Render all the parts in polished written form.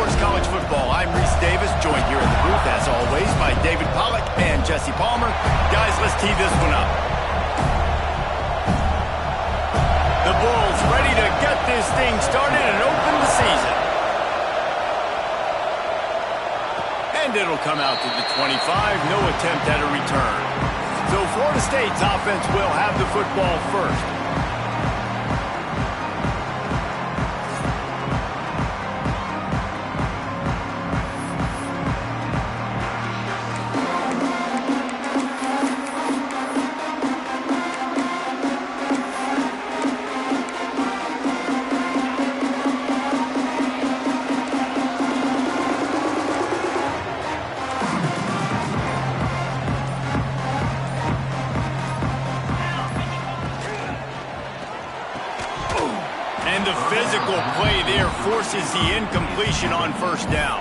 Sports College Football. I'm Reese Davis, joined here in the booth, as always, by David Pollack and Jesse Palmer. Guys, let's tee this one up. The Bulls ready to get this thing started and open the season. And it'll come out to the 25, no attempt at a return. So Florida State's offense will have the football first. And the physical play there forces the incompletion on first down.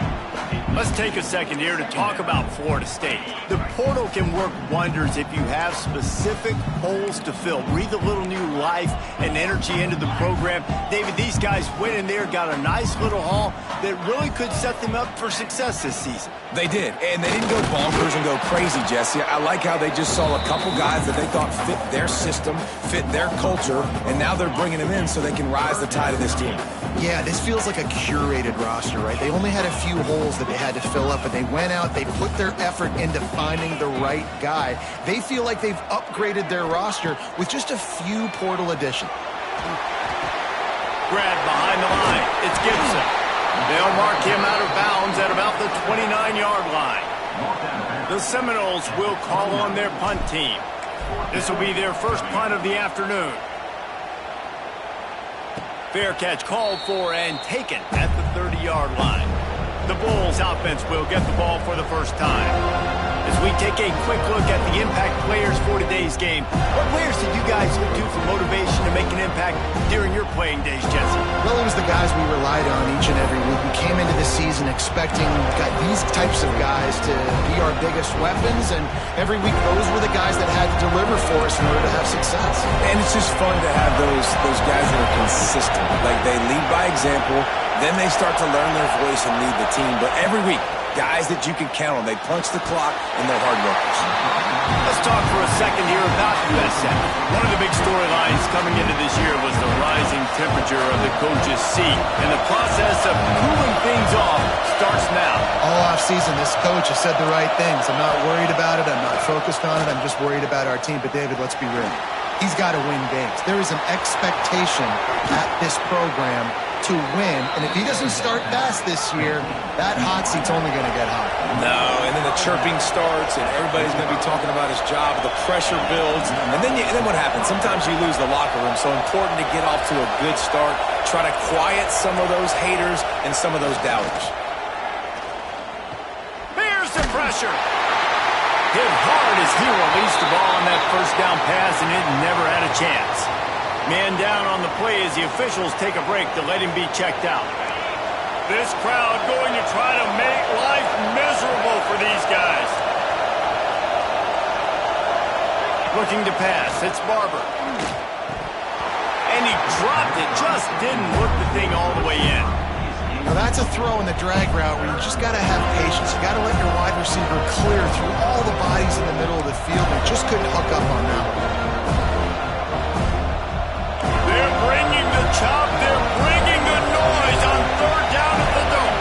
Let's take a second here to talk about Florida State. The portal can work wonders if you have specific holes to fill. Breathe a little new life and energy into the program. David, these guys went in there, got a nice little haul that really could set them up for success this season. They did, and they didn't go bonkers and go crazy, Jesse. I like how they just saw a couple guys that they thought fit their system, fit their culture, and now they're bringing them in so they can rise the tide of this team. Yeah, this feels like a curated roster, right? They only had a few holes that they had to fill up, but they went out, they put their effort into finding the right guy. They feel like they've upgraded their roster with just a few portal additions. Grab behind the line. It's Gibson. They'll mark him out of bounds at about the 29-yard line. The Seminoles will call on their punt team. This will be their first punt of the afternoon. Fair catch called for and taken at the 30-yard line. The Bulls offense will get the ball for the first time. As we take a quick look at the impact players for today's game, what players did you guys look to for motivation to make an impact during your playing days, Jesse? Well, it was the guys we relied on each and every week. We came into the season expecting these types of guys to be our biggest weapons, and every week those were the guys that had to deliver for us in order to have success. And it's just fun to have those guys that are consistent. Like, they lead by example, then they start to learn their voice and lead the team. But every week, guys that you can count on. They punch the clock, and they're hard workers. Let's talk for a second here about USF. One of the big storylines coming into this year was the rising temperature of the coach's seat. And the process of cooling things off starts now. All offseason, this coach has said the right things. I'm not worried about it. I'm not focused on it. I'm just worried about our team. But, David, let's be real. He's got to win games. There is an expectation at this program to win, and if he doesn't start fast this year, that hot seat's only going to get hot. No, and then the chirping starts, and everybody's going to be talking about his job. The pressure builds, and then what happens? Sometimes you lose the locker room, so important to get off to a good start. Try to quiet some of those haters and some of those doubters. Here's the pressure. Hit hard as he released the ball on that first down pass, and it never had a chance. Man down on the play as the officials take a break to let him be checked out. This crowd going to try to make life miserable for these guys. Looking to pass, it's Barber. And he dropped it, just didn't look the thing all the way in. Now that's a throw in the drag route where you just got to have patience. You got to let your wide receiver clear through all the bodies in the middle of the field, and just couldn't hook up on that one. They're bringing the chop, they're bringing the noise on third down at the dome.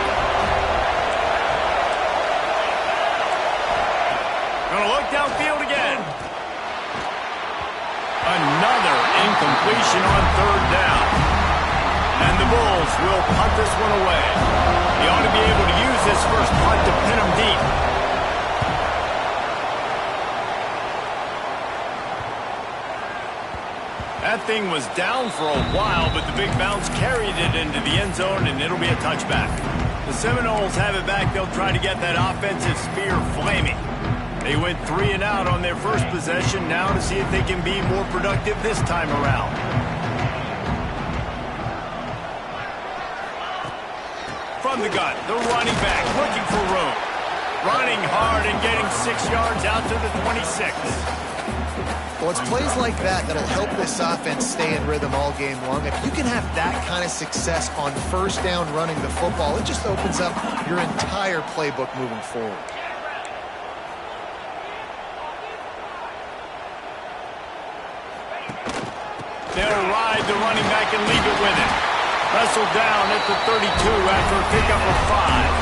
Gonna look downfield again. Another incompletion on third down. And the Bulls will punt this one away. They ought to be able to use this first punt to pin them deep. That thing was down for a while, but the big bounce carried it into the end zone, and it'll be a touchback. The Seminoles have it back. They'll try to get that offensive spear flaming. They went 3 and out on their first possession, now to see if they can be more productive this time around. From the gun, the running back looking for room. Running hard and getting 6 yards out to the 26. Well, it's plays like that that'll help this offense stay in rhythm all game long. If you can have that kind of success on first down running the football, it just opens up your entire playbook moving forward. They'll ride the running back and leave it with him. Wrestled down at the 32 after a pickup of 5.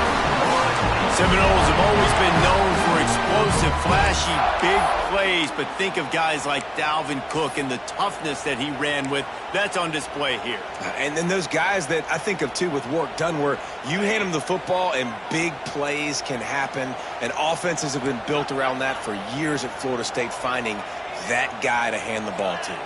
Seminoles have always been known for explosive, flashy, big plays, but think of guys like Dalvin Cook and the toughness that he ran with. That's on display here. And then those guys that I think of, too, with work done, where you hand them the football and big plays can happen, and offenses have been built around that for years at Florida State, finding that guy to hand the ball to.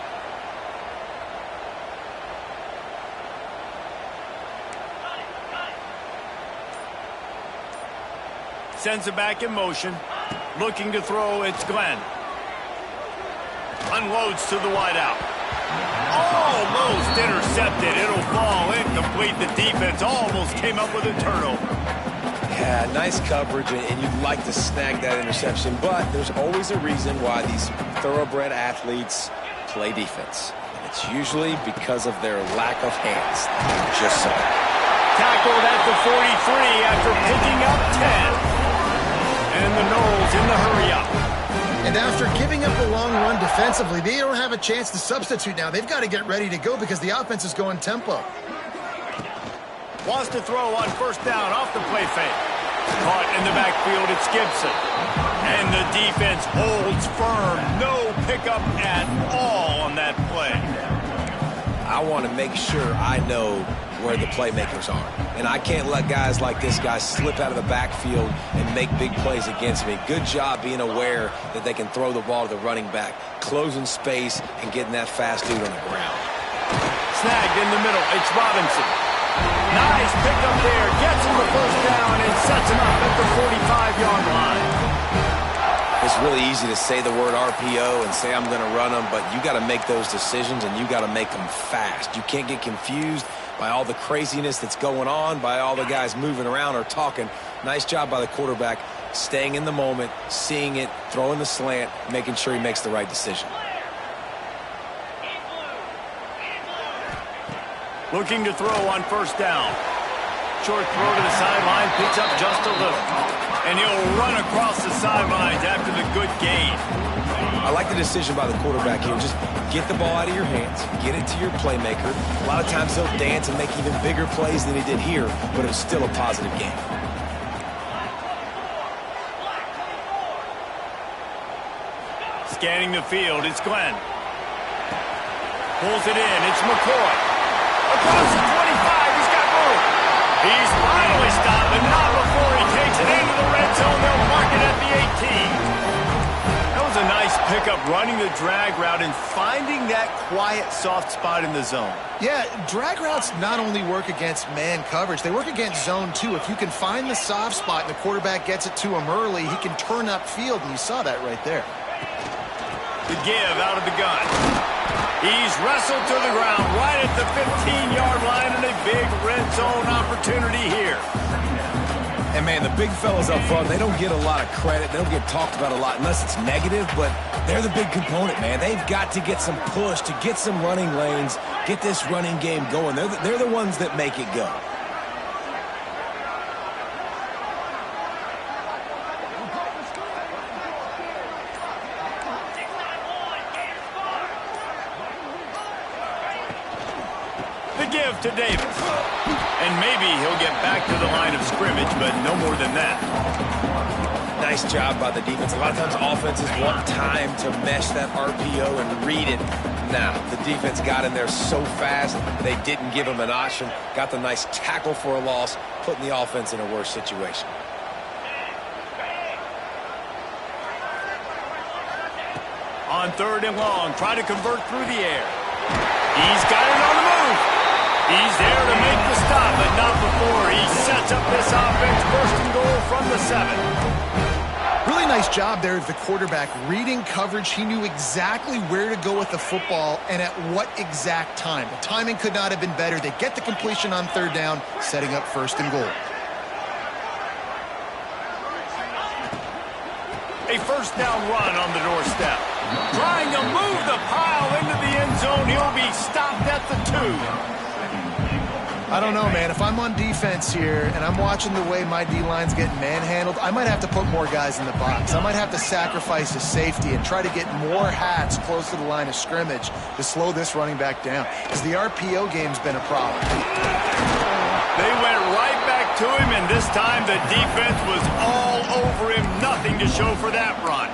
Sends it back in motion. Looking to throw, it's Glenn. Unloads to the wideout. Almost intercepted. It'll fall incomplete. The defense almost came up with a turnover. Yeah, nice coverage, and you'd like to snag that interception, but there's always a reason why these thoroughbred athletes play defense. And it's usually because of their lack of hands. Just so. Tackled at the 43 after picking up 10. And the Noles in the hurry-up. And after giving up a long run defensively, they don't have a chance to substitute now. They've got to get ready to go because the offense is going tempo. Wants to throw on first down off the play fake. Caught in the backfield, it's Gibson. And the defense holds firm. No pickup at all on that play. I want to make sure I know where the playmakers are. And I can't let guys like this guy slip out of the backfield and make big plays against me. Good job being aware that they can throw the ball to the running back, closing space and getting that fast dude on the ground. Snagged in the middle, it's Robinson. Nice pickup there, gets him the first down and sets him up at the 45-yard line. It's really easy to say the word RPO and say I'm going to run them, but you got to make those decisions and you got to make them fast. You can't get confused by all the craziness that's going on, by all the guys moving around or talking. Nice job by the quarterback, staying in the moment, seeing it, throwing the slant, making sure he makes the right decision. Looking to throw on first down. Short throw to the sideline, picks up just a little. And he'll run across the sidelines after the good gain. I like the decision by the quarterback here. Just get the ball out of your hands, get it to your playmaker. A lot of times he'll dance and make even bigger plays than he did here, but it was still a positive game. Scanning the field, it's Glenn. Pulls it in, it's McCoy. Across the 25, he's got room. He's finally stopped, but not before he takes it into the red zone. They'll mark it at the 18. That was a nice pickup, running the drag route and finding that quiet, soft spot in the zone. Yeah, drag routes not only work against man coverage, they work against zone too. If you can find the soft spot and the quarterback gets it to him early, he can turn upfield, and you saw that right there. The give out of the gun. He's wrestled to the ground right at the 15-yard line, and a big red zone opportunity here. And, man, the big fellas up front, they don't get a lot of credit. They don't get talked about a lot unless it's negative, but they're the big component, man. They've got to get some push, to get some running lanes, get this running game going. They're the ones that make it go. Give to Davis. And maybe he'll get back to the line of scrimmage, but no more than that. Nice job by the defense. A lot of times offenses want time to mesh that RPO and read it. Nah, the defense got in there so fast, they didn't give him an option. Got the nice tackle for a loss, putting the offense in a worse situation. On third and long, try to convert through the air. He's got it on the move. He's there to make the stop, but not before he sets up this offense. First and goal from the 7. Really nice job there of the quarterback reading coverage. He knew exactly where to go with the football and at what exact time. The timing could not have been better. They get the completion on third down, setting up first and goal. A first down run on the doorstep. Trying to move the pile into the end zone. He'll be stopped at the 2. I don't know, man. If I'm on defense here and I'm watching the way my D-line's getting manhandled, I might have to put more guys in the box. I might have to sacrifice a safety and try to get more hats close to the line of scrimmage to slow this running back down, because the RPO game's been a problem. They went right back to him, and this time the defense was all over him. Nothing to show for that run.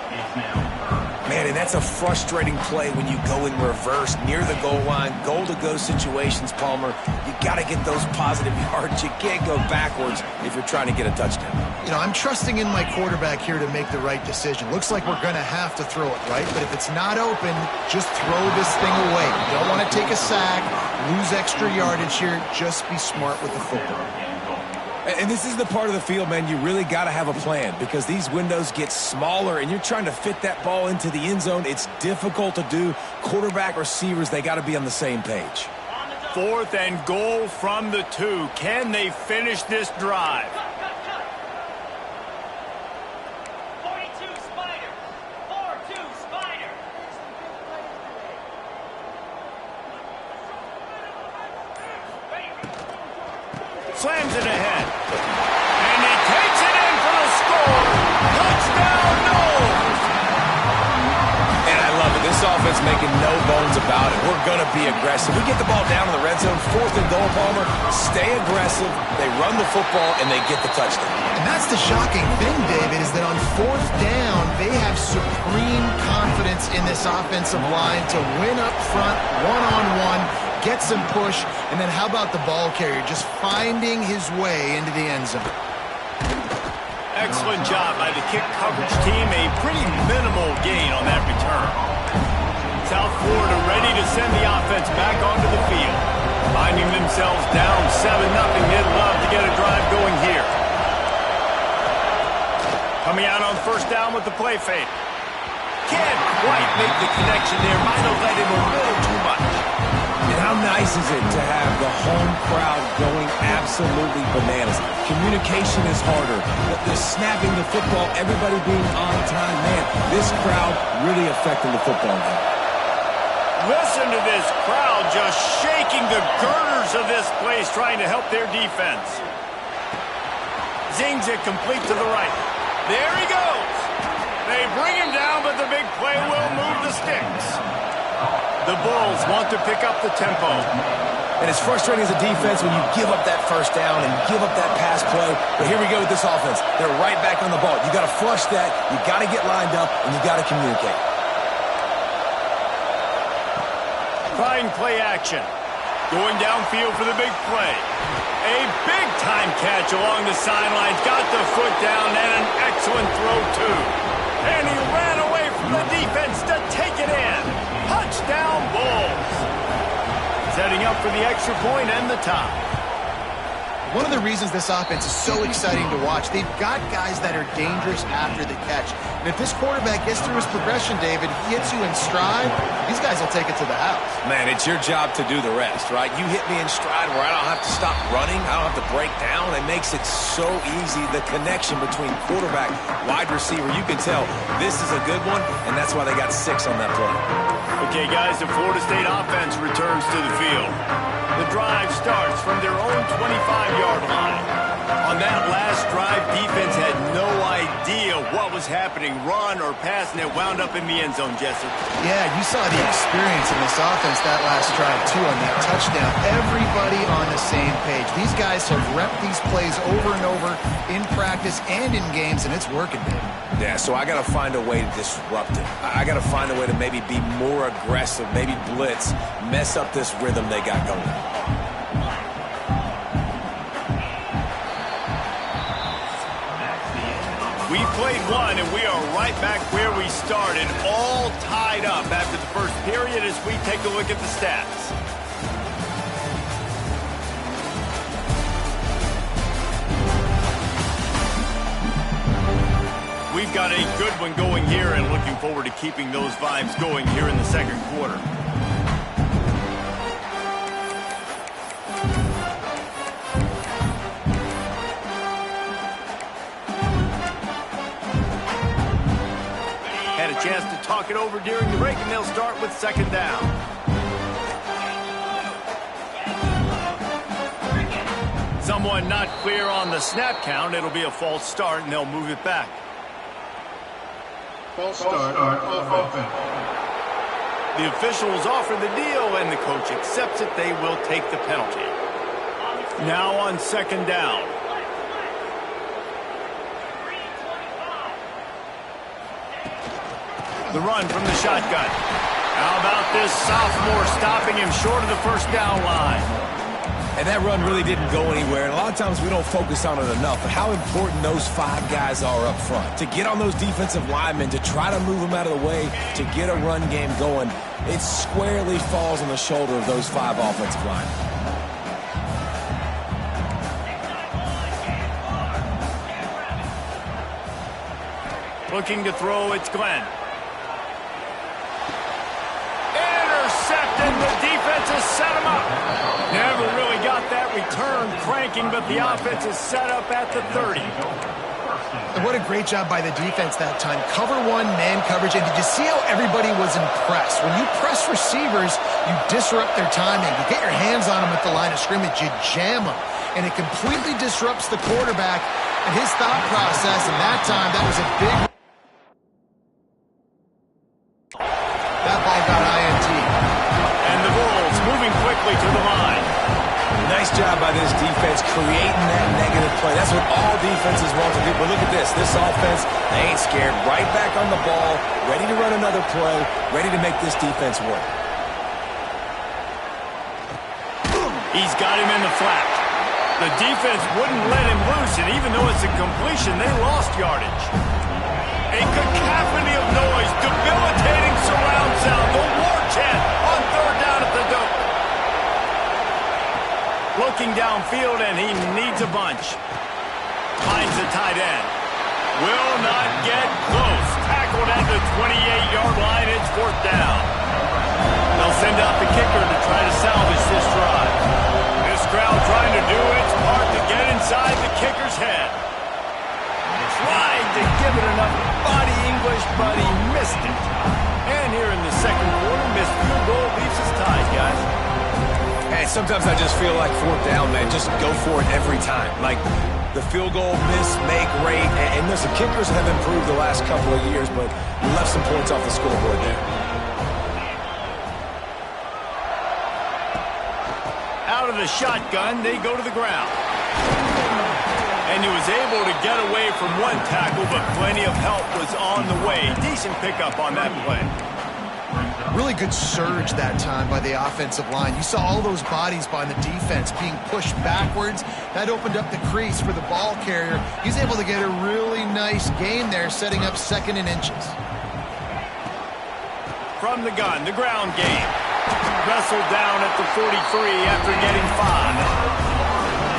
Man, and that's a frustrating play when you go in reverse near the goal line, goal-to-go situations, Palmer. You got to get those positive yards. You can't go backwards if you're trying to get a touchdown. You know, I'm trusting in my quarterback here to make the right decision. Looks like we're going to have to throw it, right? But if it's not open, just throw this thing away. You don't want to take a sack, lose extra yardage here. Just be smart with the football. And this is the part of the field, man, you really got to have a plan, because these windows get smaller and you're trying to fit that ball into the end zone. It's difficult to do. Quarterback, receivers, they got to be on the same page. 4th and goal from the 2. Can they finish this drive? 42 Spider. 4-2 Spider. Slams it ahead. And he takes it in for the score. Touchdown, Knowles! And I love it. This offense making no bones about it. We're going to be aggressive. We get the ball down in the red zone, 4th and goal, Palmer. Stay aggressive. They run the football, and they get the touchdown. And that's the shocking thing, David, is that on 4th down, they have supreme confidence in this offensive line to win up front, one-on-one, get some push, and then how about the ball carrier just finding his way into the end zone? Excellent job by the kick coverage team. A pretty minimal gain on that return. South Florida ready to send the offense back onto the field. Finding themselves down 7-0. They'd love to get a drive going here. Coming out on first down with the play fake. Can't quite make the connection there. Might have let him a little too much. And how nice is it to have the home crowd going absolutely bananas? Communication is harder. The snapping the football, everybody being on time. Man, this crowd really affecting the football game. Listen to this crowd just shaking the girders of this place, trying to help their defense. Zings it complete to the right. There he goes. They bring him down, but the big play will move the sticks. The Bulls want to pick up the tempo. And it's frustrating as a defense when you give up that first down and give up that pass play. But here we go with this offense. They're right back on the ball. You got to flush that. You got to get lined up, and you got to communicate. Fine play action. Going downfield for the big play. A big-time catch along the sidelines. Got the foot down, and an excellent throw, too. And he ran away from the defense to take it in. Touchdown, Bulls. Setting up for the extra point and the tie. One of the reasons this offense is so exciting to watch, they've got guys that are dangerous after the catch. And if this quarterback gets through his progression, David, he hits you in stride, these guys will take it to the house. Man, it's your job to do the rest, right? You hit me in stride where I don't have to stop running. I don't have to break down. It makes it so easy. The connection between quarterback, wide receiver, you can tell this is a good one, and that's why they got 6 on that play. Okay, guys, the Florida State offense returns to the field. The drive starts from their own 25-yard line. On that last drive, defense had no idea what was happening, run or pass, and it wound up in the end zone, Jesse. Yeah, you saw the experience in this offense that last drive, too, on that touchdown. Everybody on the same page. These guys have repped these plays over and over in practice and in games, and it's working, David. Yeah, so I got to find a way to disrupt it. I got to find a way to maybe be more aggressive, maybe blitz, mess up this rhythm they got going. We played one, and we are right back where we started, all tied up after the first period as we take a look at the stats. We've got a good one going here and looking forward to keeping those vibes going here in the second quarter. talk it over during the break, and they'll start with second down. Someone not clear on the snap count. It'll be a false start, and they'll move it back. False start offense. The officials offer the deal, and the coach accepts it. They will take the penalty. Now on second down. The run from the shotgun. How about this sophomore stopping him short of the first down line? And that run really didn't go anywhere. And a lot of times we don't focus on it enough, but how important those 5 guys are up front. To get on those defensive linemen, to try to move them out of the way, to get a run game going, it squarely falls on the shoulder of those 5 offensive linemen. Looking to throw, it's Glenn. Intercepted, the defense has set him up. Never really got that return cranking, but the offense is set up at the 30. And what a great job by the defense that time. Cover 1, man coverage, and did you see how everybody was impressed? When you press receivers, you disrupt their timing. You get your hands on them at the line of scrimmage, you jam them, and it completely disrupts the quarterback and his thought process, and that time, that was a big... That ball got INT. And the Bulls moving quickly to the line. Nice job by this defense creating that negative play. That's what all defenses want to do. But look at this. This offense, they ain't scared. Right back on the ball, ready to run another play, ready to make this defense work. He's got him in the flat. The defense wouldn't let him loose, and even though it's a completion, they lost yardage. A cacophony of noise, debilitating surround sound, the war chant on third down at the Doak. Looking downfield, and he needs a bunch. Finds the tight end. Will not get close. Tackled at the 28-yard line. It's fourth down. They'll send out the kicker to try to salvage this drive. This crowd trying to do its part to get inside the kicker's head. Tried to give it enough body English, but he missed it. And here in the second quarter, missed field goal leaves us tied, guys. Hey, sometimes I just feel like fourth down, man. Just go for it every time. Like the field goal miss, make rate. And listen, kickers have improved the last couple of years, but we left some points off the scoreboard there. Out of the shotgun, they go to the ground. And he was able to get away from one tackle, but plenty of help was on the way. Decent pickup on that play. Really good surge that time by the offensive line. You saw all those bodies by the defense being pushed backwards. That opened up the crease for the ball carrier. He's able to get a really nice gain there, setting up second and inches. From the gun, the ground game. Wrestled down at the 43 after getting 5.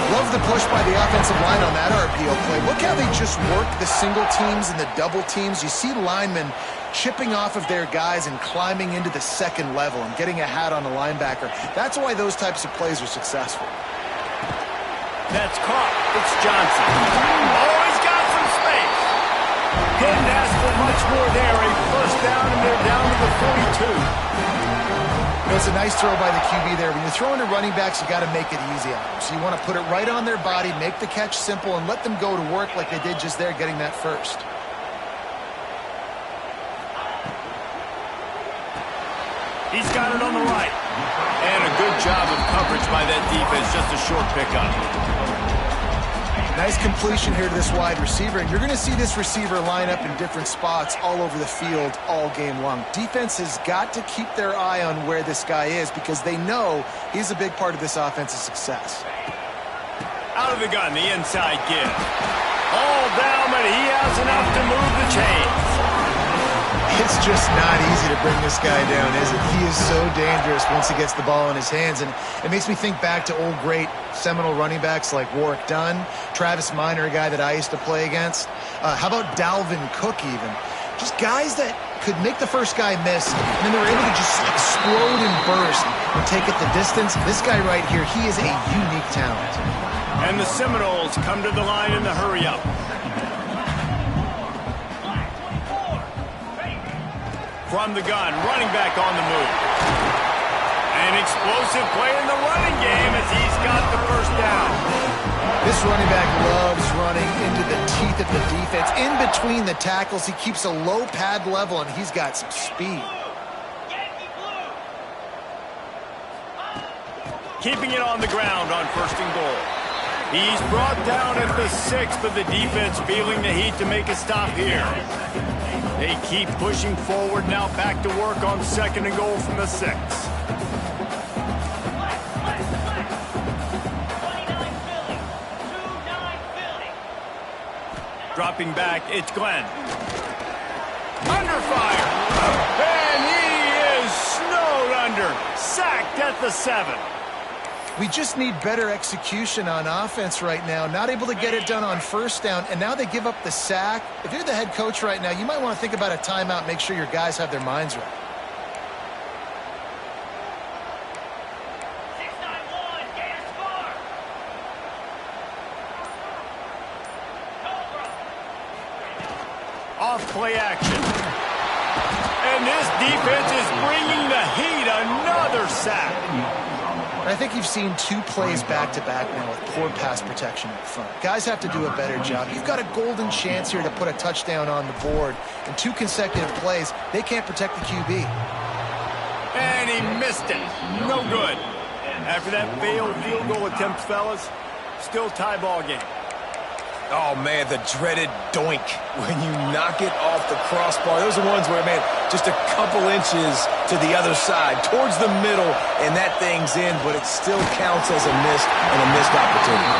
Love the push by the offensive line on that RPO play. Look how they just work the single teams and the double teams. You see linemen chipping off of their guys and climbing into the second level and getting a hat on the linebacker. That's why those types of plays are successful. That's caught. It's Johnson. Oh, he's got some space. Didn't ask for much more there. A first down, and they're down to the 42. It's a nice throw by the QB there. When you're throwing to running backs, you got to make it easy on them. So you want to put it right on their body, make the catch simple, and let them go to work like they did just there, getting that first. He's got it on the right. And a good job of coverage by that defense, just a short pickup. Nice completion here to this wide receiver, and you're going to see this receiver line up in different spots all over the field all game long. Defense has got to keep their eye on where this guy is because they know he's a big part of this offense's success. Out of the gun, the inside give. All down, but he has enough to move the chains. It's just not easy to bring this guy down, is it? He is so dangerous once he gets the ball in his hands, and it makes me think back to old great seminal running backs like Warwick Dunn, Travis Minor, a guy that I used to play against. How about Dalvin Cook even? Just guys that could make the first guy miss, and then they were able to just explode and burst and take it the distance. This guy right here, he is a unique talent. And the Seminoles come to the line in the hurry-up. From the gun, running back on the move. An explosive play in the running game as he's got the first down. This running back loves running into the teeth of the defense. In between the tackles, he keeps a low pad level, and he's got some speed. Keeping it on the ground on 1st and goal. He's brought down at the 6, but the defense feeling the heat to make a stop here. They keep pushing forward, now back to work on 2nd and goal from the 6. Dropping back, it's Glenn. Under fire. And he is snowed under. Sacked at the 7. We just need better execution on offense right now. Not able to get it done on 1st down, and now they give up the sack. If you're the head coach right now, you might want to think about a timeout, make sure your guys have their minds right. 691, gas bar. Off play action. And this defense is bringing the heat. Another sack. I think you've seen 2 plays back-to-back now with poor pass protection up front. Guys have to do a better job. You've got a golden chance here to put a touchdown on the board. In 2 consecutive plays, they can't protect the QB. And he missed it. No good. After that failed field goal attempt, fellas, still tie ball game. Oh, man, the dreaded doink when you knock it off the crossbar. Those are ones where, man, just a couple inches to the other side, towards the middle, and that thing's in, but it still counts as a missed opportunity.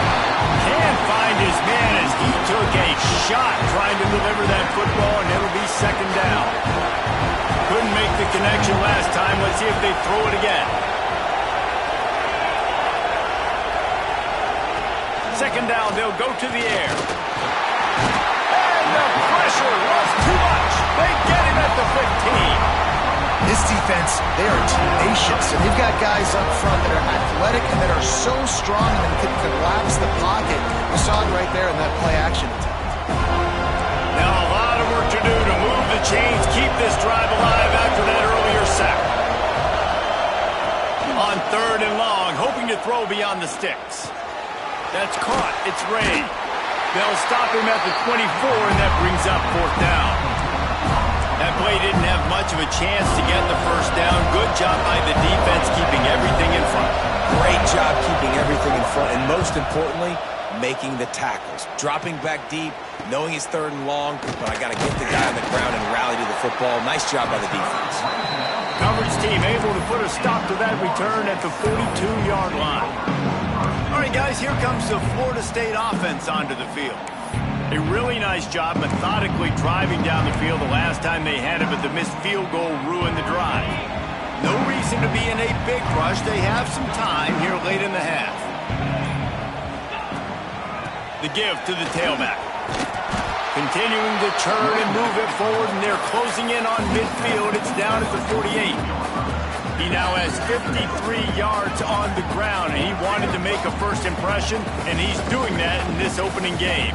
Can't find his man as he took a shot trying to deliver that football, and it'll be 2nd down. Couldn't make the connection last time. Let's see if they throw it again. 2nd down, they'll go to the air. And the pressure was too much. They get him at the 15. This defense, they are tenacious, and they've got guys up front that are athletic and that are so strong and can collapse the pocket. We saw it right there in that play action attempt. Now a lot of work to do to move the chains, keep this drive alive after that earlier sack. On 3rd and long, hoping to throw beyond the sticks. That's caught. It's Ray. They'll stop him at the 24, and that brings up 4th down. That play didn't have much of a chance to get the 1st down. Good job by the defense keeping everything in front. Great job keeping everything in front, and most importantly, making the tackles. Dropping back deep, knowing he's 3rd and long, but I got to get the guy on the ground and rally to the football. Nice job by the defense. Coverage team able to put a stop to that return at the 42-yard line. All right, guys, here comes the Florida State offense onto the field. A really nice job methodically driving down the field the last time they had it, but the missed field goal ruined the drive. No reason to be in a big rush. They have some time here late in the half. The give to the tailback. Continuing to turn and move it forward, and they're closing in on midfield. It's down at the 48. He now has 53 yards on the ground, and he wanted to make a first impression, and he's doing that in this opening game.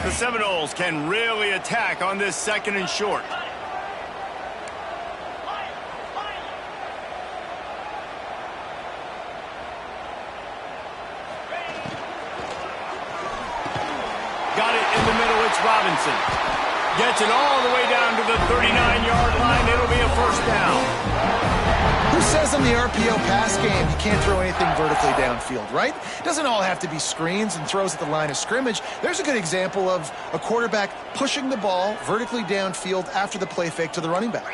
The Seminoles can really attack on this 2nd and short. Got it in the middle, it's Robinson. Gets it all the way down to the 39-yard line. It'll be a 1st down. Who says in the RPO pass game you can't throw anything vertically downfield, right? It doesn't all have to be screens and throws at the line of scrimmage. There's a good example of a quarterback pushing the ball vertically downfield after the play fake to the running back.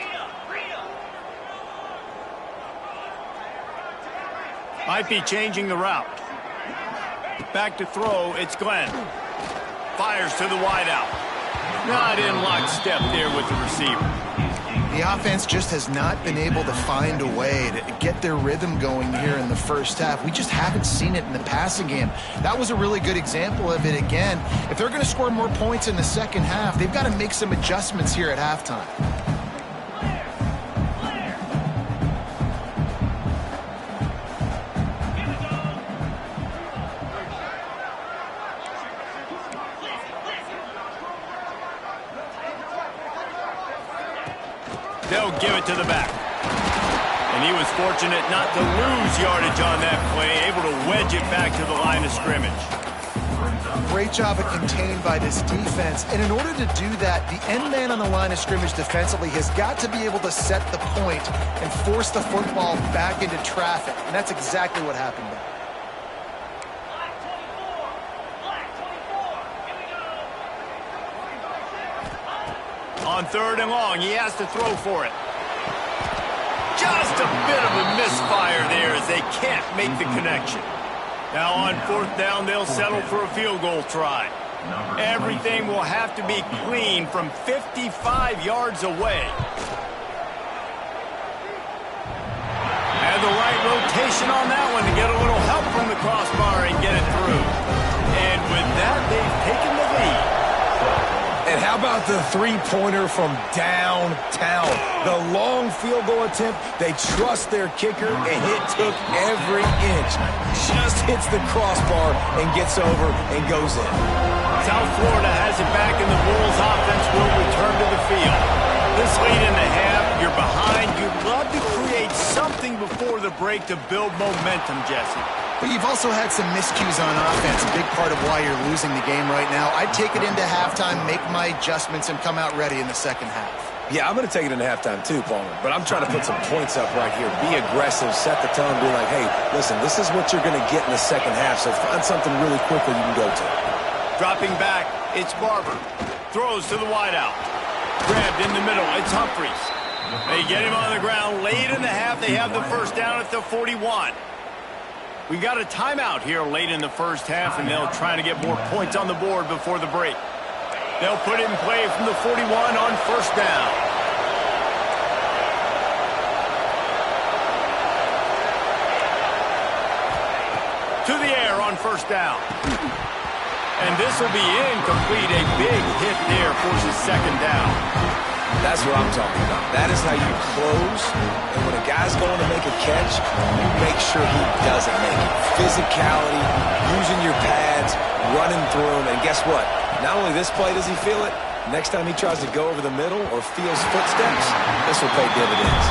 Might be changing the route. Back to throw, it's Glenn. Fires to the wideout. Not in lockstep there with the receiver. The offense just has not been able to find a way to get their rhythm going here in the first half. We just haven't seen it in the passing game. That was a really good example of it again. If they're going to score more points in the second half, they've got to make some adjustments here at halftime. give it to the back. And he was fortunate not to lose yardage on that play, able to wedge it back to the line of scrimmage. Great job of contained by this defense. And in order to do that, the end man on the line of scrimmage defensively has got to be able to set the point and force the football back into traffic. And that's exactly what happened there. On 3rd and long, he has to throw for it. Just a bit of a misfire there as they can't make the connection. Now on 4th down, they'll settle for a field goal try. Everything will have to be clean from 55 yards away. And the right rotation on that one to get a little help from the crossbar and get it through. And with that, they've taken the lead. And how about the three-pointer from downtown? The long field goal attempt, they trust their kicker, and it took every inch. Just hits the crossbar and gets over and goes in. South Florida has it back, and the Bulls offense will return to the field. This late in the half, you're behind. You'd love to create something before the break to build momentum, Jesse. But you've also had some miscues on offense, a big part of why you're losing the game right now. I'd take it into halftime, make my adjustments, and come out ready in the second half. Yeah, I'm going to take it into halftime too, Palmer. But I'm trying to put some points up right here. Be aggressive, set the tone, be like, hey, listen, this is what you're going to get in the second half, so find something really quickly you can go to. Dropping back, it's Barber. Throws to the wideout. Grabbed in the middle, it's Humphries. They get him on the ground. Late in the half, they have the first down at the 41. We got a timeout here late in the first half, and they'll try to get more points on the board before the break. They'll put it in play from the 41 on first down. To the air on first down. And this will be incomplete. A big hit there forces second down. That's what I'm talking about. That is how you close. And when a guy's going to make a catch, you make sure he doesn't make it. Physicality, using your pads, running through him. And guess what? Not only this play does he feel it, next time he tries to go over the middle or feels footsteps, this will pay dividends.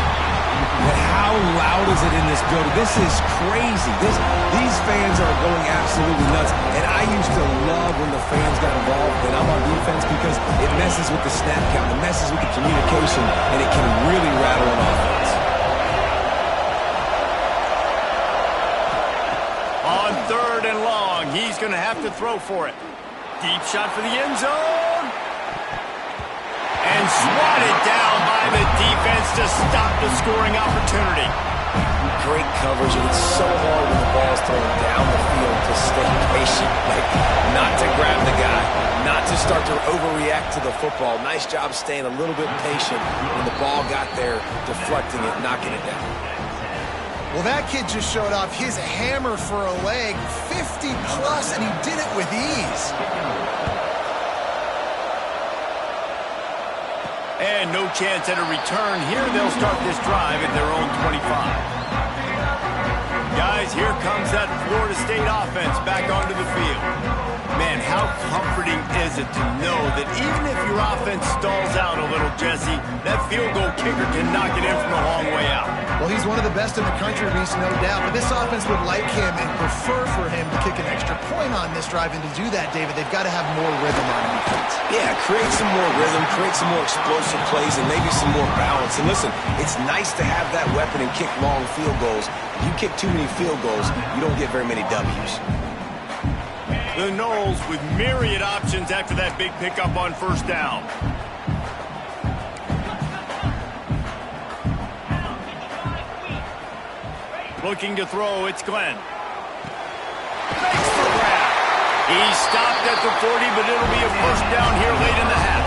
But how loud is it in this building? This is crazy. These fans are going absolutely nuts. And I used to love when the fans got involved when I'm on defense because it messes with the snap count, it messes with the communication, and it can really rattle an offense. On 3rd and long, he's going to have to throw for it. Deep shot for the end zone. And swatted down by the defense to stop the scoring opportunity. Great coverage, and it's so hard when the ball's thrown down the field to stay patient, like not to grab the guy, not to start to overreact to the football. Nice job staying a little bit patient when the ball got there, deflecting it, knocking it down. Well, that kid just showed off his hammer for a leg, 50-plus, and he did it with ease. And no chance at a return here. They'll start this drive at their own 25. Guys, here comes that Florida State offense back onto the field. Man, how comforting is it to know that even if your offense stalls out a little, Jesse, that field goal kicker can knock it in from a long way out. Well, he's one of the best in the country, Reese, no doubt. But this offense would like him and prefer for him to kick an extra point on this drive. And to do that, David, they've got to have more rhythm on defense. Yeah, create some more rhythm, create some more explosive plays, and maybe some more balance. And listen, it's nice to have that weapon and kick long field goals. If you kick too many field goals, you don't get very many W's. The Noles with myriad options after that big pickup on first down. Looking to throw, it's Glenn. Makes the grab. He stopped at the 40, but it'll be a first down here late in the half.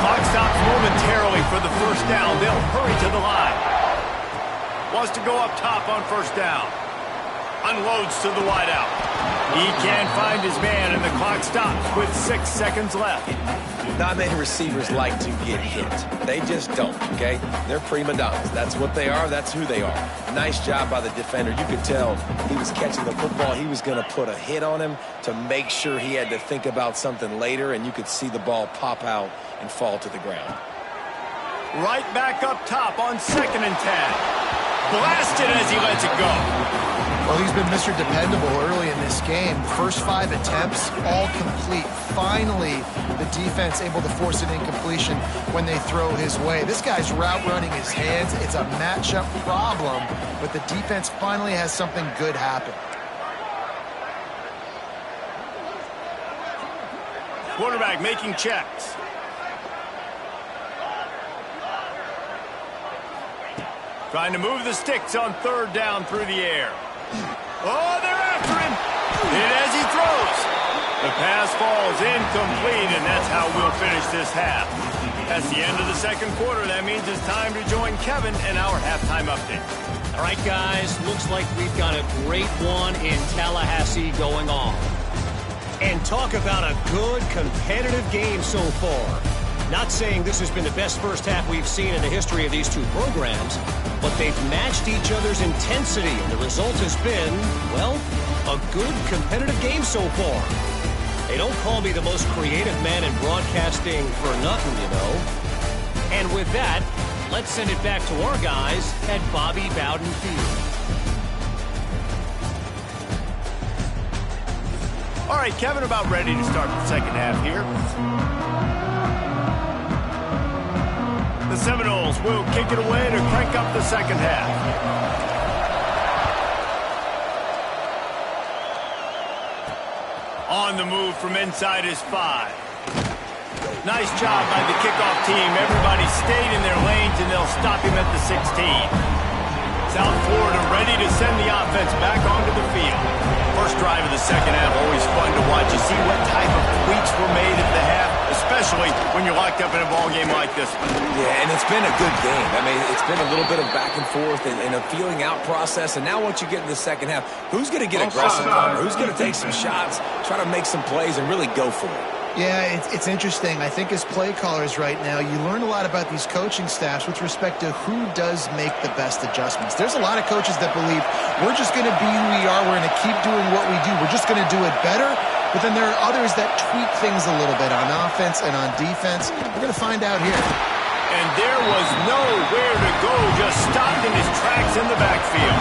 Clock stops momentarily for the first down. They'll hurry to the line. Wants to go up top on first down. Unloads to the wideout. He can't find his man, and the clock stops with 6 seconds left. Not many receivers like to get hit. They just don't, okay? They're prima donnas. That's what they are. That's who they are. Nice job by the defender. You could tell he was catching the football. He was going to put a hit on him to make sure he had to think about something later, and you could see the ball pop out and fall to the ground. Right back up top on 2nd and 10. Blasted as he lets it go. Well, he's been Mr. Dependable early in this game. First 5 attempts, all complete. Finally, the defense able to force an incompletion when they throw his way. This guy's route running his hands. It's a matchup problem, but the defense finally has something good happen. Quarterback making checks. Trying to move the sticks on 3rd down through the air. Oh, they're after him. And as he throws, the pass falls incomplete, and that's how we'll finish this half. That's the end of the 2nd quarter. That means it's time to join Kevin and our halftime update. All right, guys, looks like we've got a great one in Tallahassee going on. And talk about a good competitive game so far. Not saying this has been the best first half we've seen in the history of these two programs, but they've matched each other's intensity, and the result has been, well, a good competitive game so far. They don't call me the most creative man in broadcasting for nothing, you know. And with that, let's send it back to our guys at Bobby Bowden Field. All right, Kevin, about ready to start the 2nd half here. The Seminoles will kick it away to crank up the 2nd half. On the move from inside his 5. Nice job by the kickoff team. Everybody stayed in their lanes, and they'll stop him at the 16. South Florida ready to send the offense back onto the field. First drive of the 2nd half, always fun to watch. You see what type of tweaks were made at the half, especially when you're locked up in a ball game like this one. Yeah, and it's been a good game. I mean, it's been a little bit of back and forth and a feeling out process. And now once you get in the 2nd half, who's going to get aggressive? Who's going to take some shots, try to make some plays, and really go for it? Yeah, it's interesting. I think as play callers right now, you learn a lot about these coaching staffs with respect to who does make the best adjustments. There's a lot of coaches that believe we're just going to be who we are. We're going to keep doing what we do. We're just going to do it better. But then there are others that tweak things a little bit on offense and on defense. We're going to find out here. And there was nowhere to go, just stopped in his tracks in the backfield.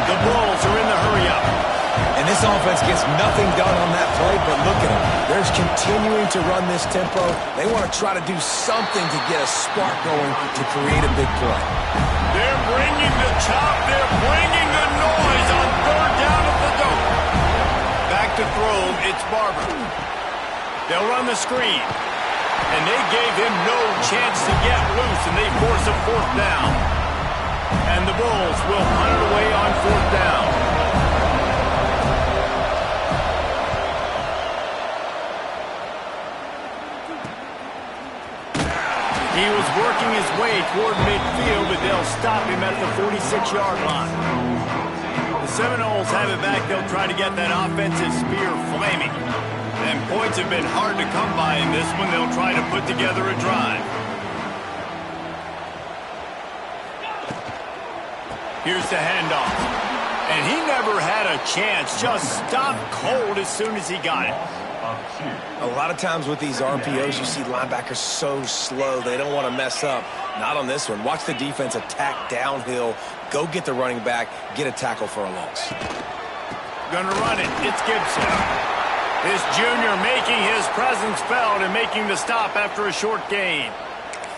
The Bulls are in the hurry-up. And this offense gets nothing done on that play, but look at them. They're continuing to run this tempo. They want to try to do something to get a spark going to create a big play. They're bringing the chop. They're bringing the noise on 3rd down at the dope. Back to throw. It's Barber. They'll run the screen. And they gave him no chance to get loose, and they force a 4th down. And the Bulls will punt it away on 4th down. He was working his way toward midfield, but they'll stop him at the 46-yard line. The Seminoles have it back. They'll try to get that offensive spear flaming. And points have been hard to come by in this one. They'll try to put together a drive. Here's the handoff. And he never had a chance. Just stopped cold as soon as he got it. A lot of times with these RPOs, you see linebackers so slow, they don't want to mess up. Not on this one. Watch the defense attack downhill, go get the running back, get a tackle for a loss. Gonna run it. It's Gibson. This junior making his presence felt and making the stop after a short gain.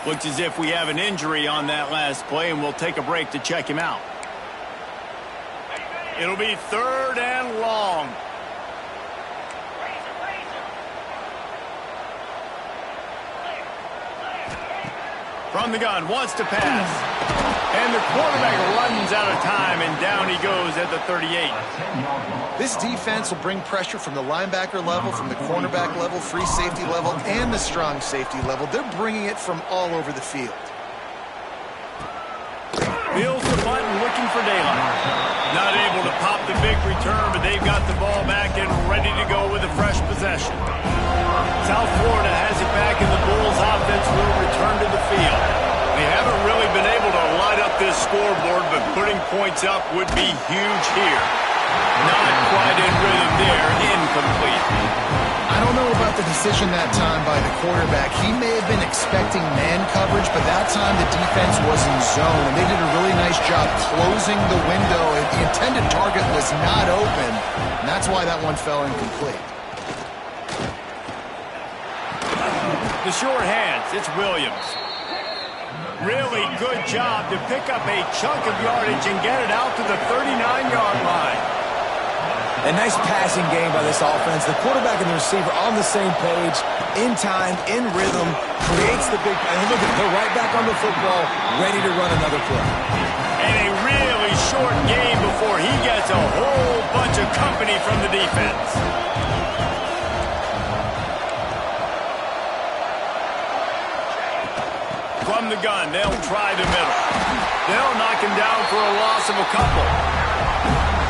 Looks as if we have an injury on that last play, and we'll take a break to check him out. It'll be 3rd and long. From the gun, wants to pass. And the quarterback runs out of time, and down he goes at the 38. This defense will bring pressure from the linebacker level, from the cornerback level, free safety level, and the strong safety level. They're bringing it from all over the field. Feels the button, looking for daylight. Not able to pop the big return, but they've got the ball back and ready to go with a fresh possession. South Florida has it back, and the Bulls offense will return to the field. They haven't really been able to light up this scoreboard, but putting points up would be huge here. Not quite in rhythm there, incomplete. I I don't know about the decision that time by the quarterback. He may have been expecting man coverage, but that time the defense was in zone, and they did a really nice job closing the window. The intended target was not open, and that's why that one fell incomplete. The short hands, it's Williams. Really good job to pick up a chunk of yardage and get it out to the 39-yard line. A nice passing game by this offense. The quarterback and the receiver on the same page, in time, in rhythm, creates the big... And look at it, they're right back on the football, ready to run another play. And a really short game before he gets a whole bunch of company from the defense. From the gun, they'll try the middle. They'll knock him down for a loss of a couple.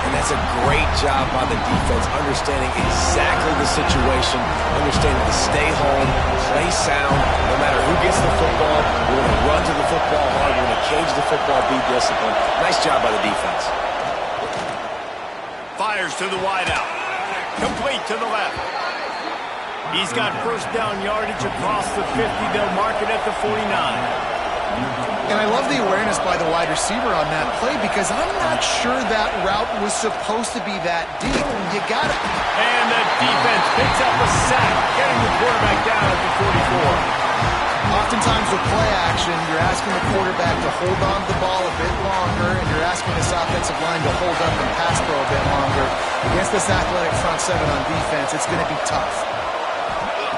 And that's a great job by the defense, understanding exactly the situation, understanding to stay home, play sound, no matter who gets the football. We're going to run to the football hard. We're going to cage the football, be disciplined. Nice job by the defense. Fires to the wideout. Complete to the left. He's got first down yardage across the 50. They'll mark it at the 49. And I love the awareness by the wide receiver on that play because I'm not sure that route was supposed to be that deep. You got it. And the defense picks up a sack, getting the quarterback down at the 44. Oftentimes with play action, you're asking the quarterback to hold on to the ball a bit longer, and you're asking this offensive line to hold up and pass pro a bit longer. Against this athletic front seven on defense, it's going to be tough.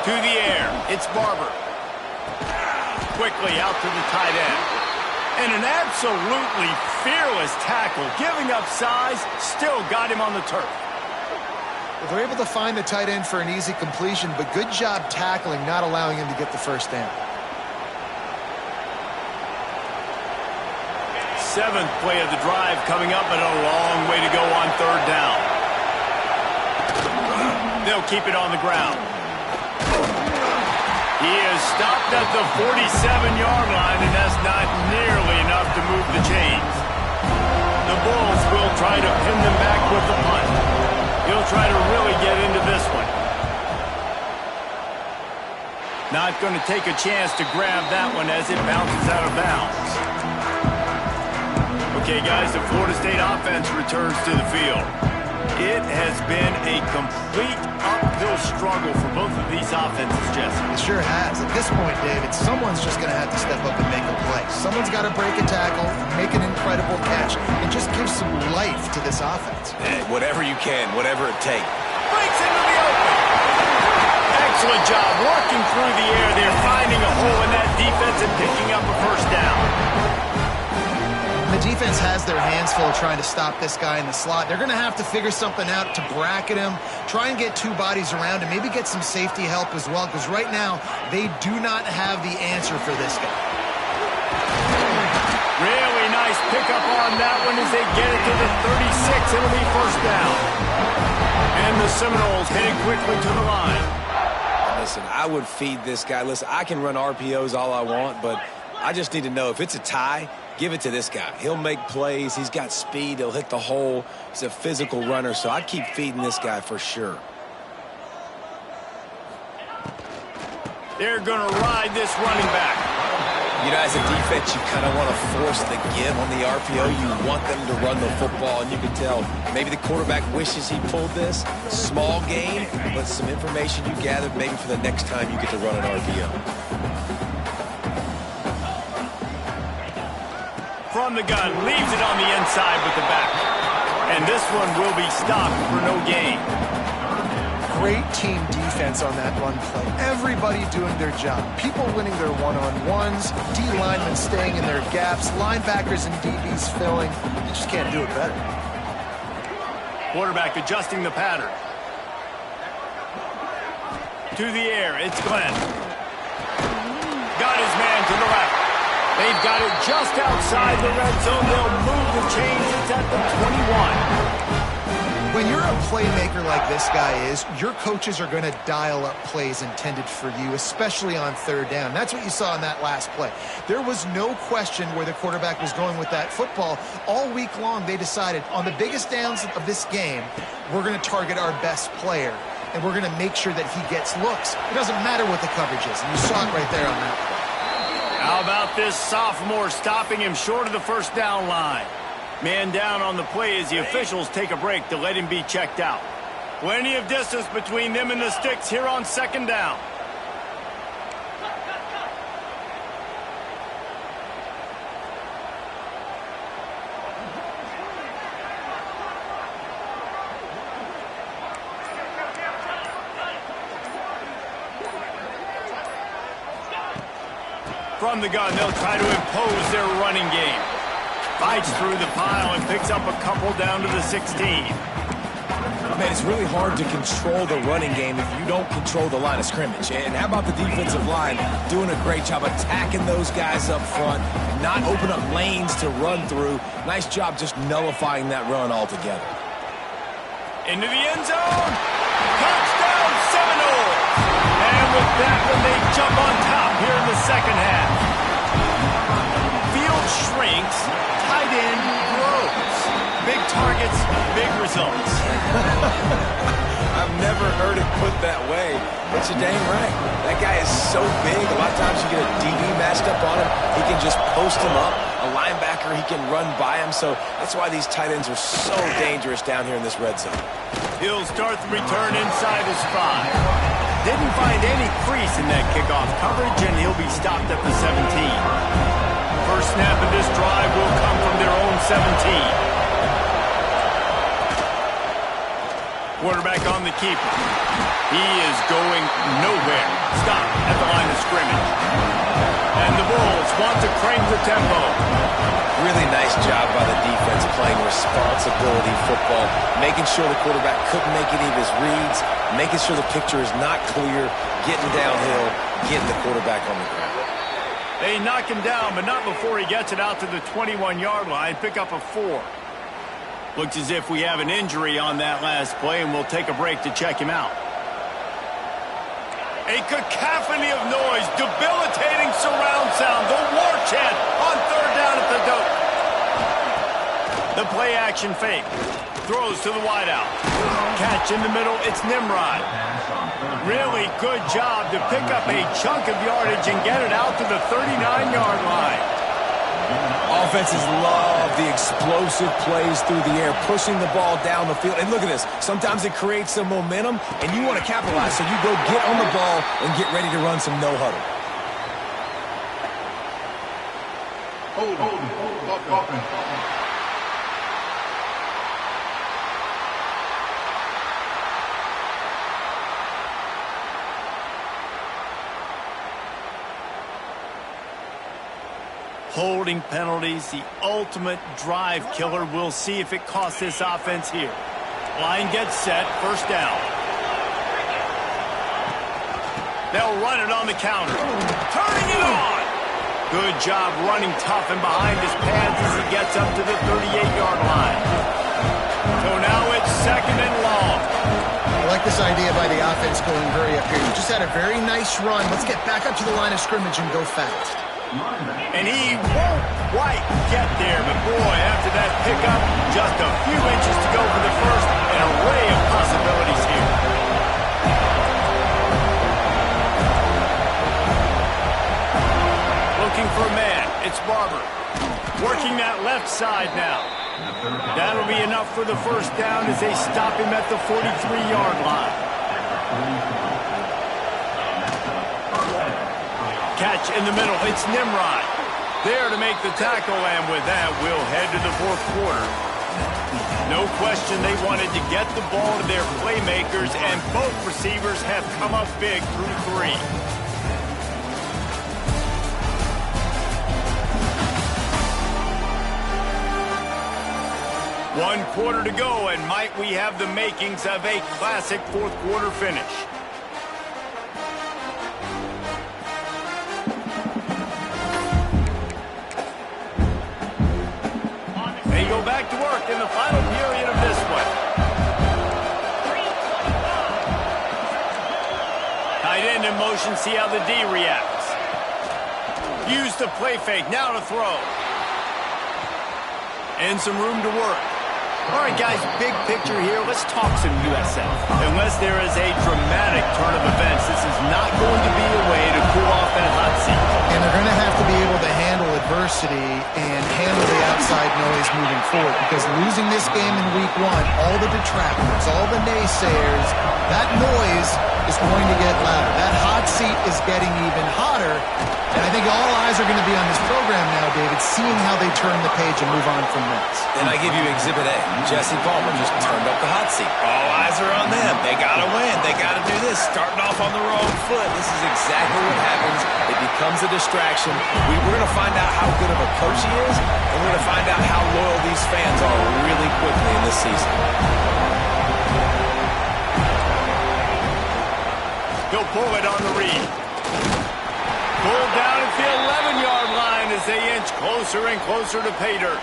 To the air, it's Barber. Quickly out to the tight end. And an absolutely fearless tackle, giving up size, still got him on the turf. Well, they're able to find the tight end for an easy completion, but good job tackling, not allowing him to get the first down. Seventh play of the drive coming up, but a long way to go on third down. They'll keep it on the ground. He is stopped at the 47-yard line, and that's not nearly enough to move the chains. The Bulls will try to pin them back with the punt. He'll try to really get into this one. Not going to take a chance to grab that one as it bounces out of bounds. Okay, guys, the Florida State offense returns to the field. It has been a complete uphill struggle for both of these offenses, Jesse. It sure has. At this point, David, someone's just going to have to step up and make a play. Someone's got to break a tackle, make an incredible catch, and just give some life to this offense. Whatever you can, whatever it takes. Breaks into the open. Excellent job working through the air. They're finding a hole in that defense and picking up a first down. The defense has their hands full trying to stop this guy in the slot. They're going to have to figure something out to bracket him, try and get two bodies around him, maybe get some safety help as well, because right now they do not have the answer for this guy. Really nice pickup on that one as they get it to the 36. It'll be first down. And the Seminoles heading quickly to the line. Listen, I would feed this guy. Listen, I can run RPOs all I want, but I just need to know if it's a tie, give it to this guy. He'll make plays. He's got speed. He'll hit the hole. He's a physical runner, so I'd keep feeding this guy for sure. They're going to ride this running back. You know, as a defense, you kind of want to force the give on the RPO. You want them to run the football, and you can tell maybe the quarterback wishes he pulled this. Small gain, but some information you gathered maybe for the next time you get to run an RPO. From the gun, leaves it on the inside with the back. And this one will be stopped for no gain. Great team defense on that run play. Everybody doing their job. People winning their one-on-ones, D-linemen staying in their gaps, linebackers and DBs filling. You just can't do it better. Quarterback adjusting the pattern. To the air, it's Glenn. Got his man to the left. They've got it just outside the red zone. They'll move the chains. It's at the 21. When you're a playmaker like this guy is, your coaches are going to dial up plays intended for you, especially on third down. That's what you saw in that last play. There was no question where the quarterback was going with that football. All week long, they decided on the biggest downs of this game, we're going to target our best player. and we're going to make sure that he gets looks. It doesn't matter what the coverage is, and you saw it right there on that play. How about this sophomore stopping him short of the first down line? Man down on the play as the officials take a break to let him be checked out. Plenty of distance between them and the sticks here on second down. From the gun, they'll try to impose their running game. Fights through the pile and picks up a couple down to the 16. Man, it's really hard to control the running game if you don't control the line of scrimmage. And how about the defensive line doing a great job attacking those guys up front, not open up lanes to run through. Nice job just nullifying that run altogether. Into the end zone. Touchdown, Seminoles. And with that one, they jump on top here in the second half. Field shrinks, tight end grows. Big targets, big results. I've never heard it put that way, but you're dang right. That guy is so big. A lot of times you get a DB matched up on him. He can just post him up. A linebacker, he can run by him. So that's why these tight ends are so dangerous down here in this red zone. He'll start the return inside his 5. Didn't find any crease in that kickoff coverage, and he'll be stopped at the 17. First snap of this drive will come from their own 17. Quarterback on the keeper. He is going nowhere. Stop at the line of scrimmage. And the Bulls want to crank the tempo. Really nice job by the defense playing responsibility football, making sure the quarterback couldn't make any of his reads, making sure the picture is not clear, getting downhill, getting the quarterback on the ground. They knock him down, but not before he gets it out to the 21-yard line, pick up a 4. Looks as if we have an injury on that last play, and we'll take a break to check him out. A cacophony of noise, debilitating surround sound, the war chant on third down at the dope. The play action fake. Throws to the wideout. Catch in the middle, it's Nimrod. Really good job to pick up a chunk of yardage and get it out to the 39-yard line. Offenses love the explosive plays through the air, pushing the ball down the field. And look at this. Sometimes it creates some momentum, and you want to capitalize. So you go get on the ball and get ready to run some no-huddle. Hold. Holding penalties, the ultimate drive killer. We'll see if it costs this offense here. Line gets set, first down. They'll run it on the counter. Turning it on! Good job running tough and behind his pads as he gets up to the 38-yard line. So now it's second and long. I like this idea by the offense going hurry up here. You just had a very nice run. Let's get back up to the line of scrimmage and go fast. And he won't quite get there, but boy, after that pickup, just a few inches to go for the first, an array of possibilities here. Looking for a man, it's Barber. Working that left side now. That'll be enough for the first down as they stop him at the 43-yard line. Catch in the middle, it's Nimrod. There to make the tackle, and with that, we'll head to the fourth quarter. No question they wanted to get the ball to their playmakers, and both receivers have come up big through 3. One quarter to go, and might we have the makings of a classic fourth quarter finish. They go back to work in the final period of this one. Tight end in motion, see how the D reacts. Use the play fake, now to throw. And some room to work. All right, guys, big picture here. Let's talk some USF. Unless there is a dramatic turn of events, this is not going to be a way to cool off that hot seat. And they're going to have to be able to handle adversity and handle the outside noise moving forward, because losing this game in week 1, all the detractors, all the naysayers, that noise is going to get louder. That hot seat is getting even hotter. And I think all eyes are going to be on this program now, David, seeing how they turn the page and move on from this. And I give you Exhibit A. Jesse Palmer just turned up the hot seat. All eyes are on them. They got to win. They got to do this. Starting off on the wrong foot. This is exactly what happens. It becomes a distraction. We're going to find out how good of a coach he is, and we're going to find out how loyal these fans are really quickly in this season. He'll pull it on the read. Pulled down at the 11-yard line as they inch closer and closer to pay dirt.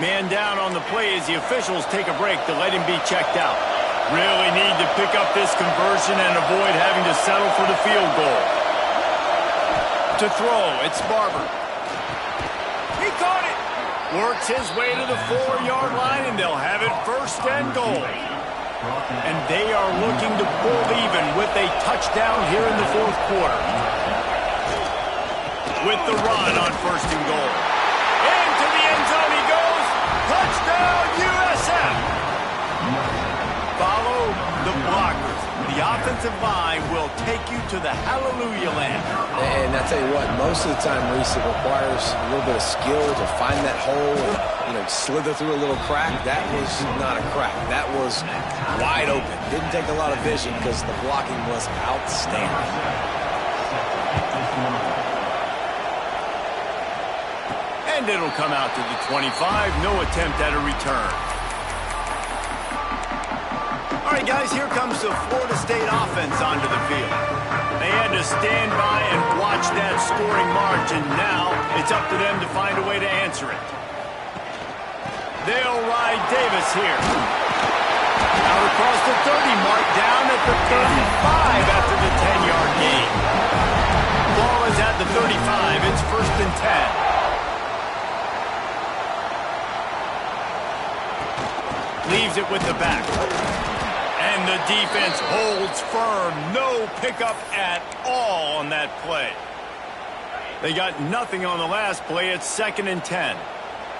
Man down on the play as the officials take a break to let him be checked out. Really need to pick up this conversion and avoid having to settle for the field goal. To throw, it's Barber. He caught it. Works his way to the 4-yard line, and they'll have it first and goal. And they are looking to pull even with a touchdown here in the fourth quarter. With the run on first and goal. Into the end zone he goes. Touchdown, USF. Follow the blockers. The offensive line will take you to the hallelujah land. And I tell you what, most of the time, Reese, it requires a little bit of skill to find that hole and, slither through a little crack. That was not a crack. That was wide open. Didn't take a lot of vision because the blocking was outstanding. And it'll come out to the 25. No attempt at a return. All right, guys, here comes the Florida State offense onto the field. They had to stand by and watch that scoring march, and now it's up to them to find a way to answer it. They'll ride Davis here. Out across the 30 mark, down at the 35 after the 10-yard gain. Ball is at the 35. It's first and 10. Leaves it with the back. And the defense holds firm. No pickup at all on that play. They got nothing on the last play. It's second and 10.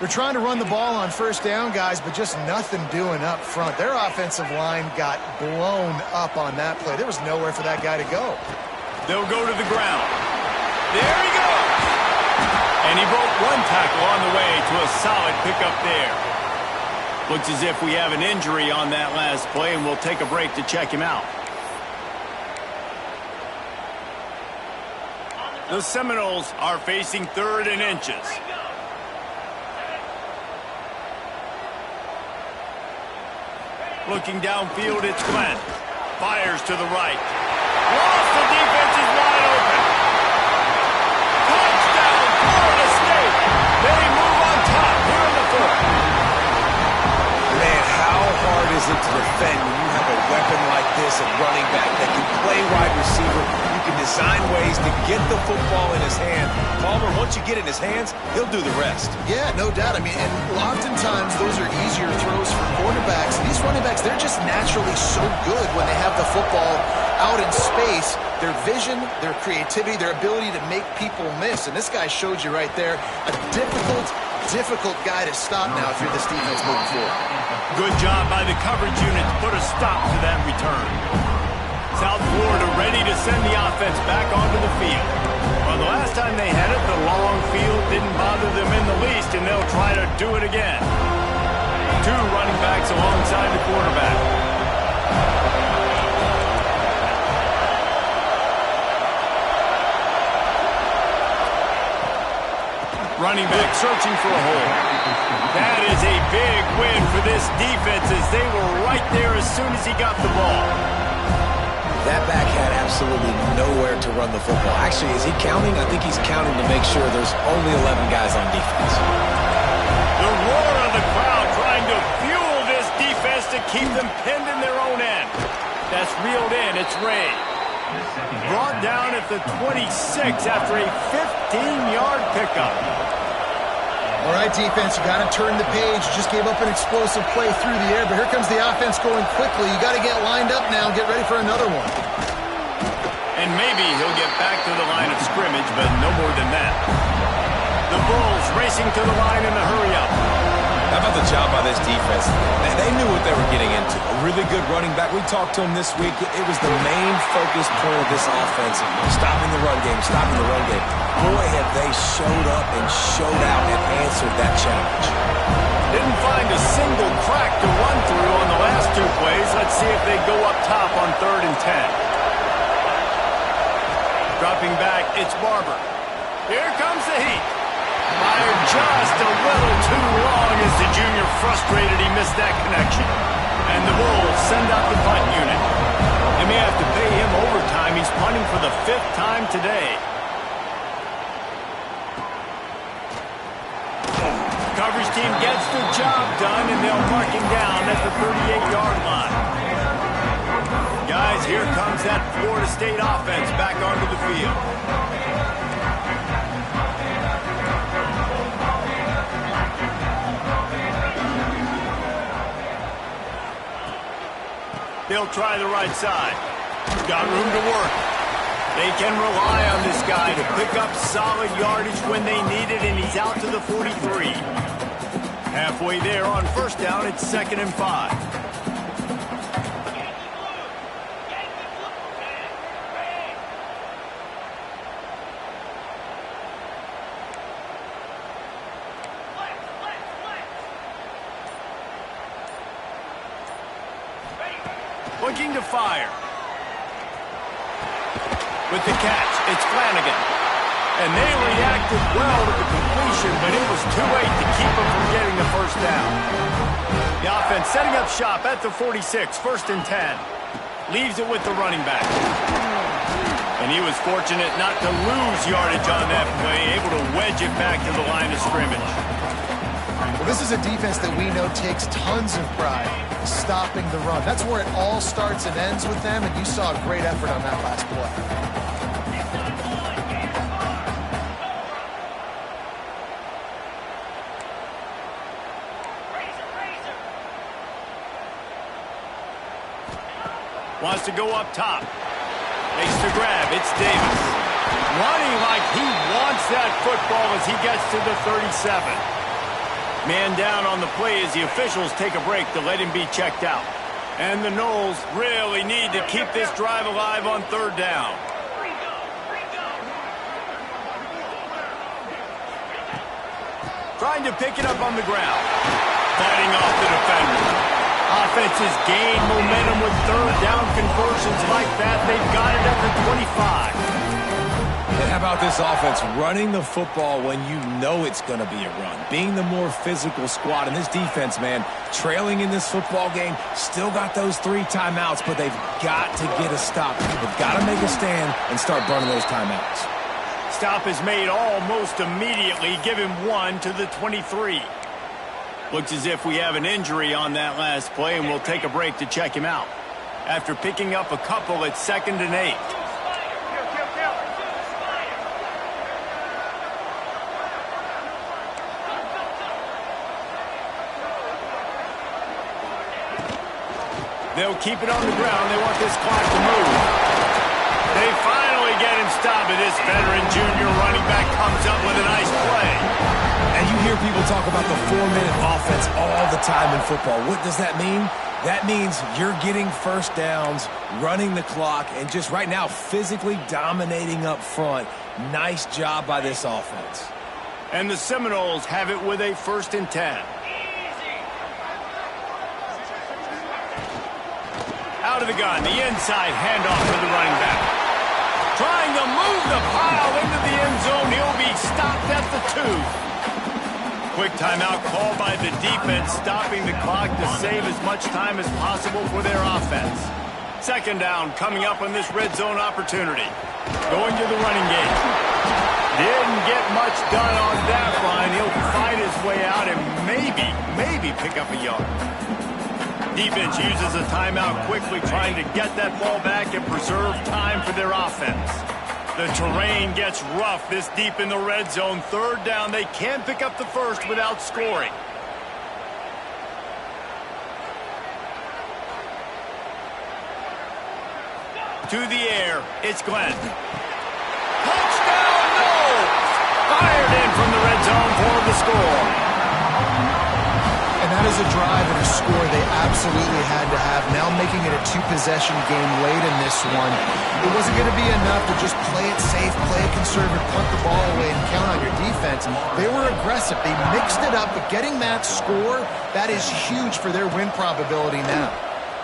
They're trying to run the ball on first down, guys, but just nothing doing up front. Their offensive line got blown up on that play. There was nowhere for that guy to go. They'll go to the ground. There he goes. And he broke one tackle on the way to a solid pickup there. Looks as if we have an injury on that last play, and we'll take a break to check him out. The Seminoles are facing third and inches. Looking downfield, it's Glenn. Fires to the right. Lost, the defense is wide open. Touchdown, Florida State. They move on top here in the fourth. Man, how hard is it to defend when you have a weapon like this at running back that can play wide receiver? You can design ways to get the football in his hand. Palmer, once you get it in his hands, he'll do the rest. Yeah, no doubt. I mean, and oftentimes those are easier throws for quarterbacks. These running backs, they're just naturally so good when they have the football out in space. Their vision, their creativity, their ability to make people miss. And this guy showed you right there a difficult guy to stop now if you're this defense moving forward. Good job by the coverage unit to put a stop to that return. South Florida ready to send the offense back onto the field. Well, the last time they had it, the long field didn't bother them in the least, and they'll try to do it again. Two running backs alongside the quarterback. Running back searching for a hole. That is a big win for this defense as they were right there as soon as he got the ball. That back had absolutely nowhere to run the football. Actually, is he counting? I think he's counting to make sure there's only 11 guys on defense. The roar of the crowd trying to fuel this defense to keep them pinned in their own end. That's reeled in. It's Ray. Brought down at the 26 after a 15-yard pickup. All right, defense, you got to turn the page. You just gave up an explosive play through the air, but here comes the offense going quickly. You got to get lined up now and get ready for another one. And maybe he'll get back to the line of scrimmage, but no more than that. The Bulls racing to the line in a hurry-up. How about the job by this defense? They knew what they were getting into. A really good running back. We talked to him this week. It was the main focus point of this offense. Stopping the run game, stopping the run game. Boy, have they showed up and showed out and answered that challenge. Didn't find a single crack to run through on the last two plays. Let's see if they go up top on 3rd and 10. Dropping back, it's Barber. Here comes the heat. Fired just a little too long as the junior frustrated he missed that connection. And the Bulls send out the punt unit. They may have to pay him overtime. He's punting for the 5th time today. Coverage team gets the job done, and they'll mark him down at the 38-yard line. Guys, here comes that Florida State offense back onto the field. They'll try the right side. Got room to work. They can rely on this guy to pick up solid yardage when they need it, and he's out to the 43. Halfway there on 1st down, it's 2nd and 5. Looking to fire. With the catch, it's Flanagan. And they reacted well to the completion, but it was too late to keep them from getting the 1st down. The offense setting up shop at the 46, 1st and 10. Leaves it with the running back. And he was fortunate not to lose yardage on that play, able to wedge it back to the line of scrimmage. Well, this is a defense that we know takes tons of pride stopping the run. That's where it all starts and ends with them, and you saw a great effort on that last play. Wants to go up top. Makes the grab. It's Davis. Running like he wants that football as he gets to the 37. Man down on the play as the officials take a break to let him be checked out. And the Noles really need to keep this drive alive on 3rd down. Trying to pick it up on the ground. Fighting off the defender. Offenses gain momentum with 3rd down conversions like that. They've got it at the 25. And how about this offense running the football when you know it's going to be a run? Being the more physical squad. And this defense, man, trailing in this football game, still got those 3 timeouts, but they've got to get a stop. They've got to make a stand and start burning those timeouts. Stop is made almost immediately. Give him 1 to the 23. Looks as if we have an injury on that last play, and we'll take a break to check him out. After picking up a couple, it's 2nd and 8. They'll keep it on the ground. They want this clock to move. They finally get him stopped, and this veteran junior running back comes up with a nice play. And you hear people talk about the 4-minute offense all the time in football. What does that mean? That means you're getting 1st downs, running the clock, and just right now physically dominating up front. Nice job by this offense. And the Seminoles have it with a 1st and 10. Out of the gun, the inside handoff to the running back. Trying to move the pile into the end zone. He'll be stopped at the 2. Quick timeout called by the defense, stopping the clock to save as much time as possible for their offense. 2nd down coming up on this red zone opportunity. Going to the running game. Didn't get much done on that line. He'll fight his way out and maybe pick up a yard. Defense uses a timeout quickly, trying to get that ball back and preserve time for their offense. The terrain gets rough this deep in the red zone. Third down, they can pick up the first without scoring. To the air, it's Glenn. Touchdown, no! Fired in from the red zone for the score. And that is a drive and a score they absolutely had to have. Now making it a two-possession game late in this one. It wasn't going to be enough to just play it safe, play it conservative, punt the ball away, and count on your defense. They were aggressive. They mixed it up, but getting that score, that is huge for their win probability now.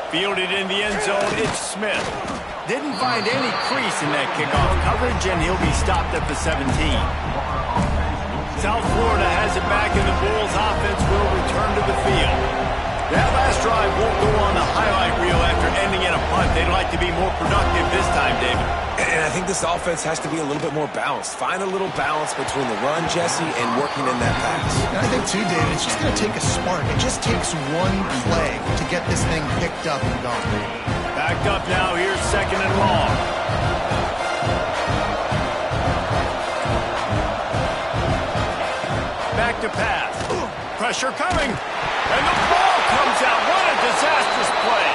Fielded in the end zone, it's Smith. Didn't find any crease in that kickoff coverage, and he'll be stopped at the 17. South Florida has it back, and the Bulls offense will return to the field. That last drive won't go on the highlight reel after ending in a punt. They'd like to be more productive this time, David. And I think this offense has to be a little bit more balanced. Find a little balance between the run, Jesse, and working in that pass. And I think, too, David, it's just going to take a spark. It just takes one play to get this thing picked up and gone. Backed up now. Here's second and long. Back to pass. Pressure coming. And the ball comes out. What a disastrous play.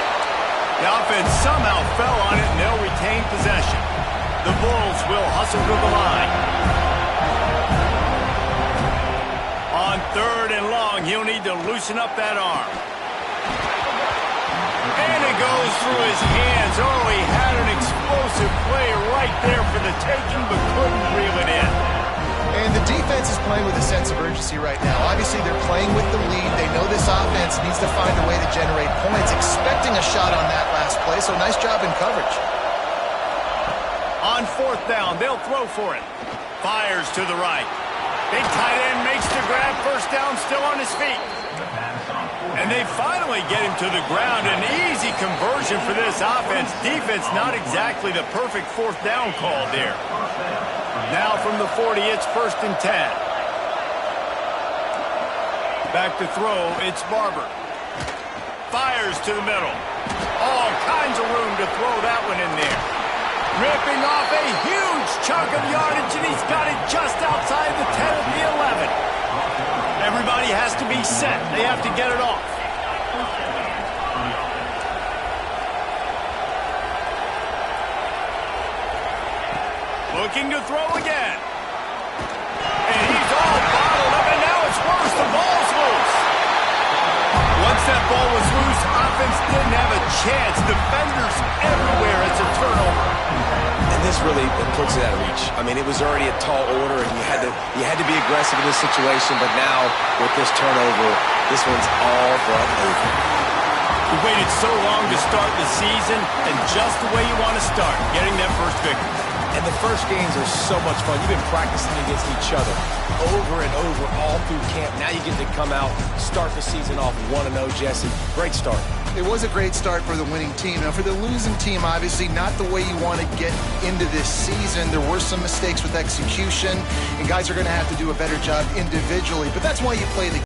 The offense somehow fell on it, and they'll retain possession. The Bulls will hustle to the line. On third and long, he'll need to loosen up that arm. And it goes through his hands. Oh, he had an explosive play right there for the taking, but couldn't reel it in. And the defense is playing with a sense of urgency right now. Obviously, they're playing with the lead. They know this offense needs to find a way to generate points, expecting a shot on that last play, so nice job in coverage. On fourth down, they'll throw for it. Fires to the right. Big tight end makes the grab. First down, still on his feet. And they finally get him to the ground. An easy conversion for this offense. Defense, not exactly the perfect fourth down call there. Now from the 40, it's first and 10. Back to throw, it's Barber. Fires to the middle. All kinds of room to throw that one in there. Ripping off a huge chunk of yardage, and he's got it just outside the 10 of the 11. Everybody has to be set. They have to get it off. Looking to throw again. And he's all bottled up, and now it's worse. The ball's loose. Once that ball was loose, offense didn't have a chance. Defenders everywhere. It's a turnover. And this really puts it out of reach. I mean, it was already a tall order, and you had to be aggressive in this situation. But now, with this turnover, this one's all but over. We waited so long to start the season, and just the way you want to start, getting that first victory. And the first games are so much fun. You've been practicing against each other over and over all through camp. Now you get to come out, start the season off 1-0, Jesse. Great start. It was a great start for the winning team. Now, for the losing team, obviously not the way you want to get into this season. There were some mistakes with execution, and guys are going to have to do a better job individually. But that's why you play the